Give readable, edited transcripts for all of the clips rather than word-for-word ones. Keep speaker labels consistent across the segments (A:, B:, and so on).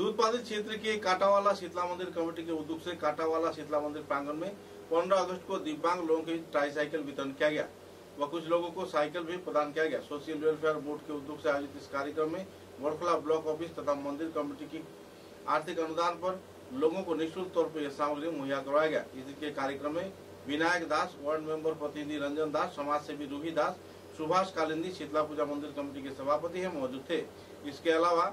A: उत्पादित क्षेत्र के काटावाला शीतला मंदिर कमेटी के उद्योग से काटावाला शीतला मंदिर प्रांगण में 15 अगस्त को दिव्यांग लोगों के ट्राईसाइकिल वितरण किया गया व कुछ लोगों को साइकिल भी प्रदान किया गया। सोशल वेलफेयर बोर्ड के उद्योग से आयोजित इस कार्यक्रम में वर्कला ब्लॉक ऑफिस तथा मंदिर कमेटी की आर्थिक अनुदान पर लोगों को निःशुल्क तौर पर यह सामग्री मुहैया करवाया गया। इसके कार्यक्रम में विनायक दास, वार्ड मेंबर प्रतिनिधि रंजन दास, समाज सेवी रूही दास, सुभाष कालिंदी शीतला पूजा मंदिर कमेटी के सभापति है मौजूद थे। इसके अलावा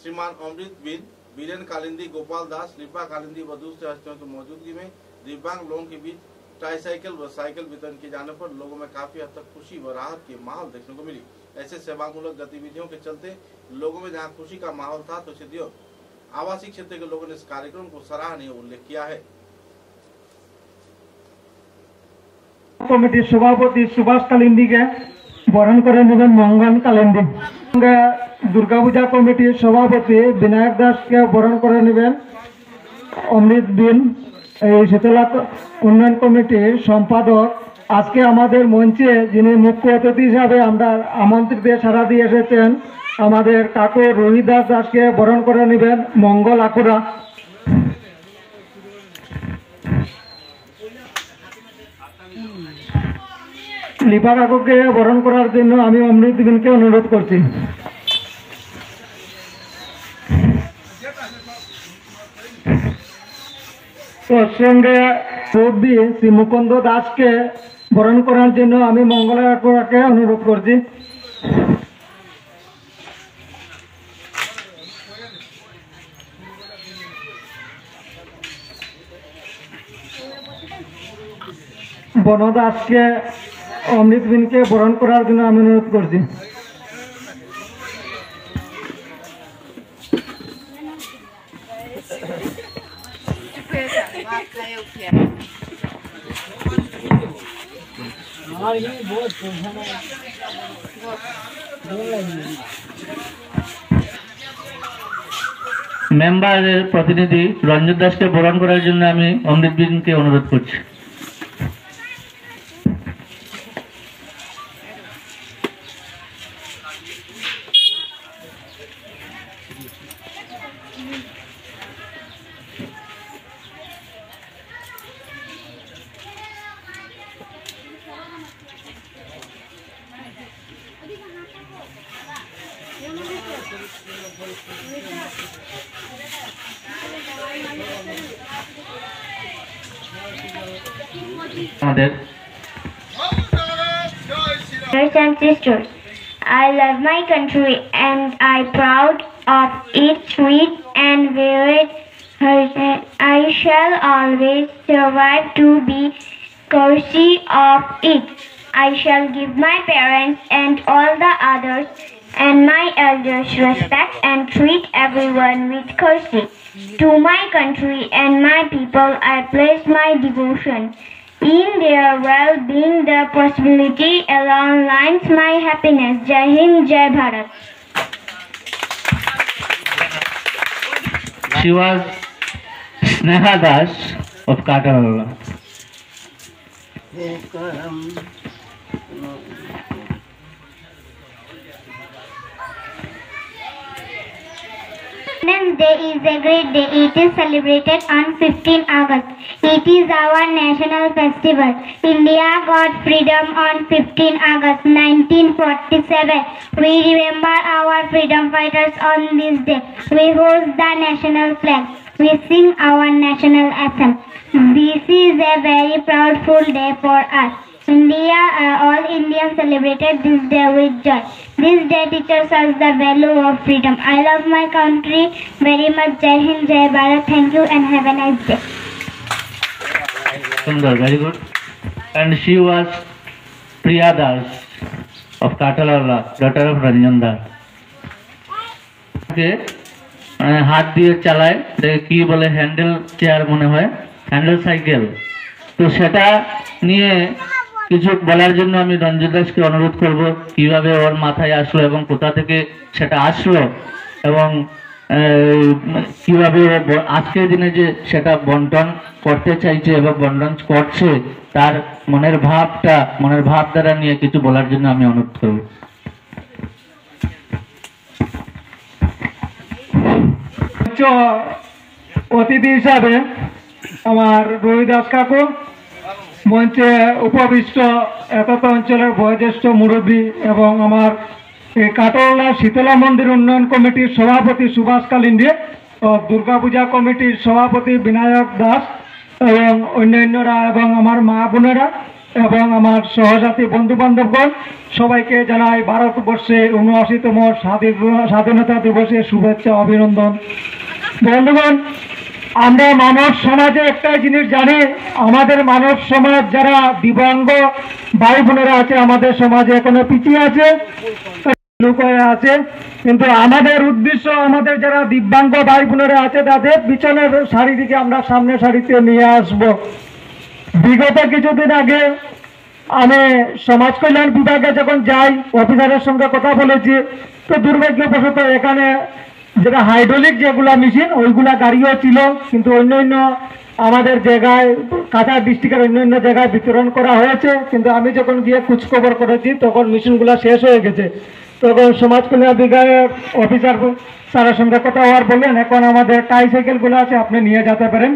A: श्रीमान अमृत बिन, बीरेन कालिंदी, गोपाल दास, लिपा कालिंदी व दूसरे हस्तियों की मौजूदगी में दिव्यांग लोगों के बीच ट्राईसाइकिल व साइकिल वितरण किए जाने पर लोगों में काफी हद तक खुशी व राहत की माहौल देखने को मिली। ऐसे सेवामूलक गतिविधियों के चलते लोगों में जहां खुशी का माहौल था तो सिद्धियों आवासीय क्षेत्र के लोगों ने इस कार्यक्रम को सराहनीय उल्लेख किया है।
B: कमिटी सभापति सुभाष कालिंदी के बरण कर मंगन कालिंदी, दुर्गा पूजा कमिटी सभापति विनायक दास के बरण कर अमृत बिन, शीतला उन्नयन कमिटी सम्पादक आज के हमारे मंचे जिन्हें मुख्य अतिथि हिसाब से आमंत्रित सारा दिए हमारे काकू रोहित दास के बरण कर मंगल आकुरा। लिपा काकू के बरण करार जन्य आमी अमृत बिन के अनुरोध करছি। तो संगे श्री मुकुंद दास के बरण करार जन्य आमी मंगल आकुरा के अनुरोध करছি। बन दास के अमृत बिन के बरण करार जन्य आमी अनुरोध करছি।
C: मेम्बर प्रतिनिधि रंजन दास के बरण करार जन्य आमी अमृत बिन के अनुरोध करছি।
D: Brothers and sisters, I love my country and I proud of its sweet and varied heritage. I shall always strive to be courtesy of it. I shall give my parents and all the others and my elders respect and treat everyone with courtesy. To my country and my people I place my devotion. In their well-being, the possibility alone lines my happiness. Jai Hind, Jai Bharat.
C: She was Sneha Das of Katarala.
D: Independence Day is a great day. It is celebrated on 15 August. It is our national festival. India got freedom on 15 August 1947. We remember our freedom fighters on this day. We hoist the national flag. We sing our national anthem. This is a very proudful day for us. All Indians celebrated this day with joy. This day teaches us the value of freedom. I love my country very much. Jai Hind, Jai Bharat. Thank you and have a nice day.
C: Sundar, very good. And she was Priya Das of Katalala, daughter of Ranjan Das. Okay. हाथ दिए चालाय कि बोले handle chair मने হয় handle cycle तो সেটা নিয়ে কিছু বলার জন্য আমি রঞ্জন দাসকে অনুরোধ করব কিভাবে ওর মাথায় আসলো এবং কোথা থেকে সেটা আসলো এবং কিভাবে আজকের দিনে যে সেটা বন্টন করতে চাইছে এবং বন্টন করছে তার মনের ভাবধারা নিয়ে কিছু বলার জন্য আমি অনুরোধ করব।
B: মুখ্য অতিথি হিসাবে আমার রবিদাস কাকু, মঞ্চে উপবিষ্ট এতত অঞ্চলের বয়োজ্যেষ্ঠ মুরব্বী এবং আমার এই কাটোয়া শীতলা মন্দির উন্নয়ন কমিটির সভাপতি সুভাষ কালিন্দী ও দুর্গাপূজা কমিটির সভাপতি বিনায়ক দাস এবং অন্যান্যরা এবং আমার মা বোনেরা এবং আমার সহযাত্রী বন্ধু বান্ধবগণ সবাইকে জানাই ভারতবর্ষে ৭৯তম স্বাধীনতা দিবসের শুভেচ্ছা অভিনন্দন। বন্ধুগণ, আমরা মানব সমাজে একটাই জিনিস জানি, আমাদের মানব সমাজ যারা দিব্যাঙ্গ ভাই বোনেরা আছে আমাদের সমাজে এখনো পিছিয়ে আছে, লুকায় আছে, কিন্তু আমাদের উদ্দেশ্য আমাদের যারা দিব্যাঙ্গ ভাই বোনেরা আছে তাদের পিছনের সারি দিকে আমরা সামনে সারিতে নিয়ে আসব। বিগত কিছুদিন আগে আমি সমাজ কল্যাণ বিভাগে যখন যাই অফিসারের সঙ্গে কথা বলেছি, তো দুর্ভাগ্যবশত এখানে যেটা হাইড্রোলিক যেগুলা মেশিন ওইগুলা গাড়িও ছিল, কিন্তু অন্যান্য আমাদের জায়গায় কাছাড় ডিস্ট্রিক্টের অন্যান্য জায়গায় বিতরণ করা হয়েছে, কিন্তু আমি যখন গিয়ে খোঁজখবর করেছি তখন মেশিনগুলো শেষ হয়ে গেছে। তখন সমাজ কল্যাণ বিভাগের অফিসার স্যারের সঙ্গে কথা হওয়ার বললেন এখন আমাদের ট্রাইসাইকেলগুলো আছে আপনি নিয়ে যেতে পারেন।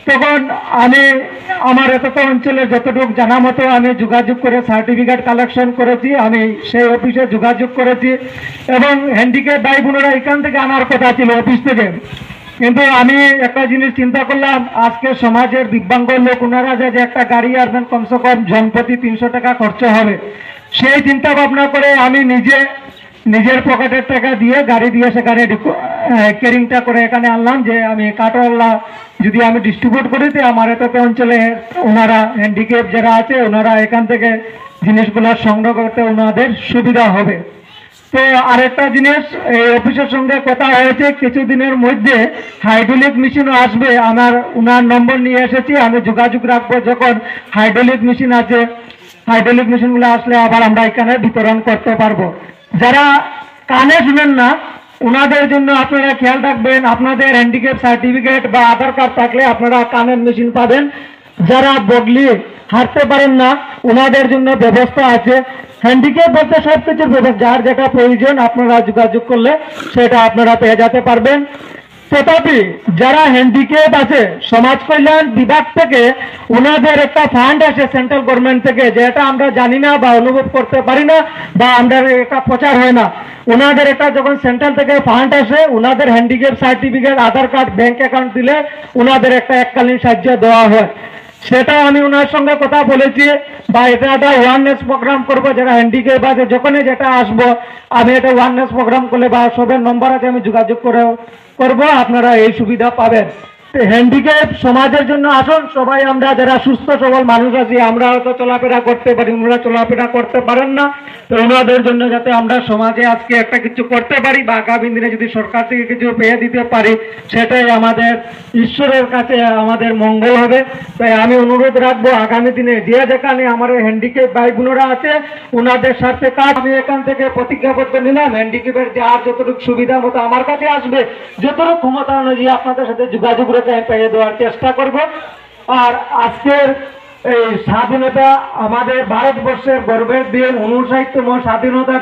B: তখন আমি আমার এতট অঞ্চলে যতটুকু জানা মতো আমি যোগাযোগ করে সার্টিফিকেট কালেকশন করেছি, আমি সেই অফিসে যোগাযোগ করেছি এবং হ্যান্ডিক্যাপ ভাই বোনেরা এখান থেকে আনার কথা ছিল অফিস থেকে, কিন্তু আমি একটা জিনিস চিন্তা করলাম আজকে সমাজের দিব্যাঙ্গ লোক ওনারা যে একটা গাড়ি আসবেন কমসে কম জনপ্রতি ৩০০ টাকা খরচ হবে, সেই চিন্তা ভাবনা করে আমি নিজের পকেটের টাকা দিয়ে গাড়ি দিয়ে সেখানে ক্যারিংটা করে এখানে আনলাম যে আমি কাটোয়া যদি আমি ডিস্ট্রিবিউট করি তো আমার এত অঞ্চলে ওনারা হ্যান্ডিক্যাপ যারা আছে ওনারা এখান থেকে জিনিসগুলো সংগ্রহ করতে ওনাদের সুবিধা হবে। তো আরেকটা জিনিস এই অফিসের সঙ্গে কথা হয়েছে কিছুদিনের মধ্যে হাইড্রোলিক মেশিনও আসবে, আমার ওনার নম্বর নিয়ে এসেছি, আমি যোগাযোগ রাখবো যখন হাইড্রোলিক মেশিন আছে হাইড্রোলিক মেশিনগুলো আসলে আবার আমরা এখানে বিতরণ করতে পারবো। যারা কানে শুনেন না ওনাদের জন্য আপনারা খেয়াল রাখবেন, আপনাদের হ্যান্ডিক্যাপ সার্টিফিকেট বা আধার কার্ড থাকলে আপনারা কানের মেশিন পাবেন। যারা বদলি হাঁটতে পারেন না ওনাদের জন্য ব্যবস্থা আছে, হ্যান্ডিক্যাপ বলতে সব কিছুর ব্যবস্থা, যার যেটা প্রয়োজন আপনারা যোগাযোগ করলে সেটা আপনারা পেয়ে যেতে পারবেন। তথাপি যারা হ্যান্ডিক্যাপ আছে সমাজ কল্যাণ বিভাগ থেকে ওনাদের একটা ফান্ড আসে সেন্ট্রাল গভর্নমেন্ট থেকে, যেটা আমরা জানি না বা অনুভব করতে পারি না বা আমাদের এটা প্রচার হয় না। ওনাদের একটা যখন সেন্ট্রাল থেকে ফান্ড আসে ওনাদের হ্যান্ডিক্যাপ সার্টিফিকেট আধার কার্ড ব্যাংক অ্যাকাউন্ট দিলে ওনাদের একটা এককালীন সাহায্য দেওয়া হয়, সেটা আমি ওনার সঙ্গে কথা বলেছি বা এটা একটা ওয়ারনেস প্রোগ্রাম করবো যারা হ্যান্ডিক্যাপ আছে যখনই যেটা আসবো আমি এটা ওয়ারনেস প্রোগ্রাম করলে বা সবের নম্বর আছে আমি যোগাযোগ করবো, আপনারা এই সুবিধা পাবেন। হ্যান্ডিক্যাপ সমাজের জন্য আসুন, সবাই আমরা যারা সুস্থ সবল মানুষ আছি আমরা হয়তো চলাফেরা করতে পারি, ওনারা চলাফেরা করতে পারেন না, তো ওনাদের জন্য যাতে আমরা সমাজে আজকে একটা কিছু করতে পারি বা আগামী দিনে যদি সরকার থেকে কিছু পেয়ে দিতে পারি সেটাই আমাদের ঈশ্বরের কাছে আমাদের মঙ্গল হবে। তাই আমি অনুরোধ রাখবো আগামী দিনে যে যেখানে আমার হ্যান্ডিক্যাপ ভাই বোনেরা আছে ওনাদের স্বার্থে কাজ আমি এখান থেকে প্রতিজ্ঞাবদ্ধ নিলাম, হ্যান্ডিক্যাপের যার যতটুকু সুবিধা মতো আমার কাছে আসবে যতটুকু ক্ষমতা অনুযায়ী আপনাদের সাথে যোগাযোগ পেয়ে দেওয়ার চেষ্টা করব। আর আজকের এই স্বাধীনতা আমাদের ভারতবর্ষের গর্বের দিন ৫৯তম স্বাধীনতা